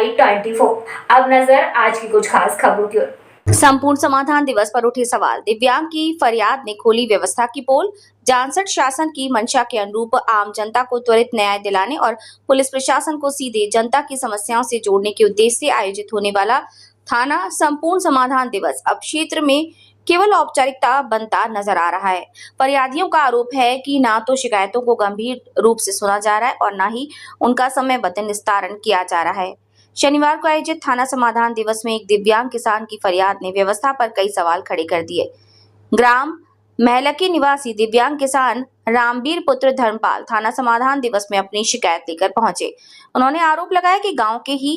I24। अब नजर आज की कुछ खास खबरों की ओर। संपूर्ण समाधान दिवस पर उठे सवाल, दिव्यांग की फरियाद ने खोली व्यवस्था की पोल। जानसठ शासन की मंशा के अनुरूप आम जनता को त्वरित न्याय दिलाने और पुलिस प्रशासन को सीधे जनता की समस्याओं से जोड़ने के उद्देश्य से आयोजित होने वाला थाना संपूर्ण समाधान दिवस अब क्षेत्र में केवल औपचारिकता बनता नजर आ रहा है। फरियादियों का आरोप है कि ना तो शिकायतों को गंभीर रूप से सुना जा रहा है और न ही उनका समयबद्ध निस्तारण किया जा रहा है। शनिवार को आयोजित थाना समाधान दिवस में एक दिव्यांग किसान की फरियाद ने व्यवस्था पर कई सवाल खड़े कर दिए। ग्राम महलकी निवासी दिव्यांग किसान रामवीर पुत्र धर्मपाल थाना समाधान दिवस में अपनी शिकायत लेकर पहुंचे। उन्होंने आरोप लगाया कि गांव के ही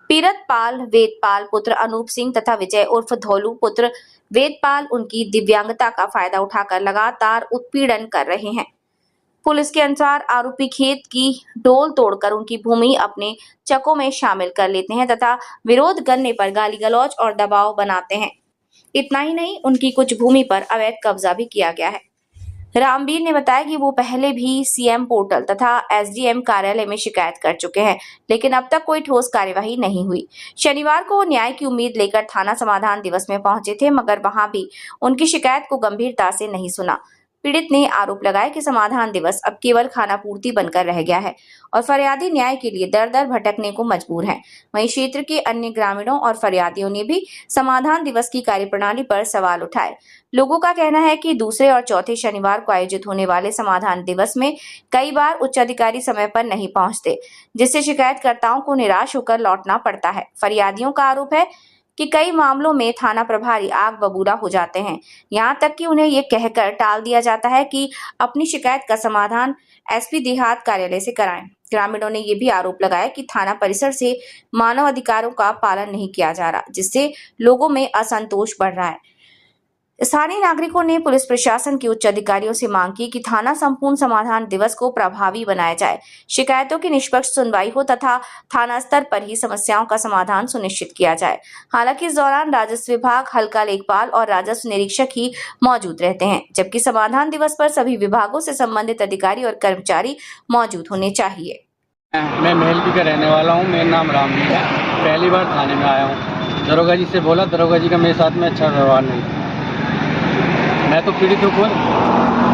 पीरतपाल वेदपाल पुत्र अनूप सिंह तथा विजय उर्फ धौलू पुत्र वेदपाल उनकी दिव्यांगता का फायदा उठाकर लगातार उत्पीड़न कर रहे हैं। पुलिस के अनुसार आरोपी खेत की डोल तोड़कर उनकी भूमि अपने चकों में शामिल कर लेते हैं तथा विरोध करने पर गाली गलौज और दबाव बनाते हैं। इतना ही नहीं, उनकी कुछ भूमि पर अवैध कब्जा भी किया गया है। रामवीर ने बताया कि वो पहले भी सीएम पोर्टल तथा एसडीएम कार्यालय में शिकायत कर चुके हैं, लेकिन अब तक कोई ठोस कार्यवाही नहीं हुई। शनिवार को वो न्याय की उम्मीद लेकर थाना समाधान दिवस में पहुंचे थे, मगर वहां भी उनकी शिकायत को गंभीरता से नहीं सुना। पीड़ित ने आरोप लगाया कि समाधान दिवस अब केवल खानापूर्ति बनकर रह गया है और फरियादी न्याय के लिए दर दर भटकने को मजबूर हैं। वहीं क्षेत्र के अन्य ग्रामीणों और फरियादियों ने भी समाधान दिवस की कार्यप्रणाली पर सवाल उठाए। लोगों का कहना है कि दूसरे और चौथे शनिवार को आयोजित होने वाले समाधान दिवस में कई बार उच्च अधिकारी समय पर नहीं पहुंचते, जिससे शिकायतकर्ताओं को निराश होकर लौटना पड़ता है। फरियादियों का आरोप है कि कई मामलों में थाना प्रभारी आग बबूला हो जाते हैं, यहां तक कि उन्हें ये कहकर टाल दिया जाता है कि अपनी शिकायत का समाधान एसपी देहात कार्यालय से कराएं। ग्रामीणों ने ये भी आरोप लगाया कि थाना परिसर से मानव अधिकारों का पालन नहीं किया जा रहा, जिससे लोगों में असंतोष बढ़ रहा है। स्थानीय नागरिकों ने पुलिस प्रशासन के उच्च अधिकारियों से मांग की कि थाना संपूर्ण समाधान दिवस को प्रभावी बनाया जाए, शिकायतों की निष्पक्ष सुनवाई हो तथा थाना स्तर पर ही समस्याओं का समाधान सुनिश्चित किया जाए। हालांकि इस दौरान राजस्व विभाग, हल्का लेखपाल और राजस्व निरीक्षक ही मौजूद रहते हैं, जबकि समाधान दिवस पर सभी विभागों से संबंधित अधिकारी और कर्मचारी मौजूद होने चाहिए। मैं महलकी का रहने वाला हूँ। मेरा नाम रामवीर है। पहली बार थाने में आया हूँ। दरोगा जी से बोला, दरोगा जी का मेरे साथ में अच्छा व्यवहार नहीं। मैं तो पीड़ित हूँ खुद।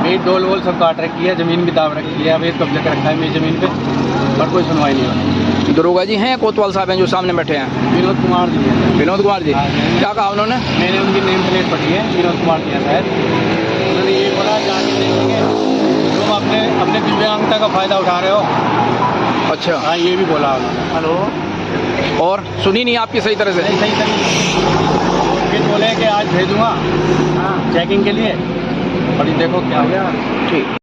मेरी डोल वोल सब काट रखी है, ज़मीन भी दाब रखी है, अवैध कब्जा कर रखा है मेरी ज़मीन पे, पर कोई सुनवाई नहीं होती। दरोगा जी हैं, कोतवाल साहब हैं जो सामने बैठे हैं? विनोद कुमार जी हैं। विनोद कुमार जी, क्या कहा उन्होंने? मैंने उनकी नेम प्लेट पढ़ी है, विनोद कुमार जी हैं शायद। उन्होंने ये बोला, जाने देंगे तुम अपने दिव्यांगता का फ़ायदा उठा रहे हो। अच्छा, हाँ, ये भी बोला उन्होंने। हेलो, और सुनी नहीं आपकी सही तरह से? सही फिर बोले कि आज भेजूँगा चेकिंग के लिए, और देखो क्या हो गया। ठीक।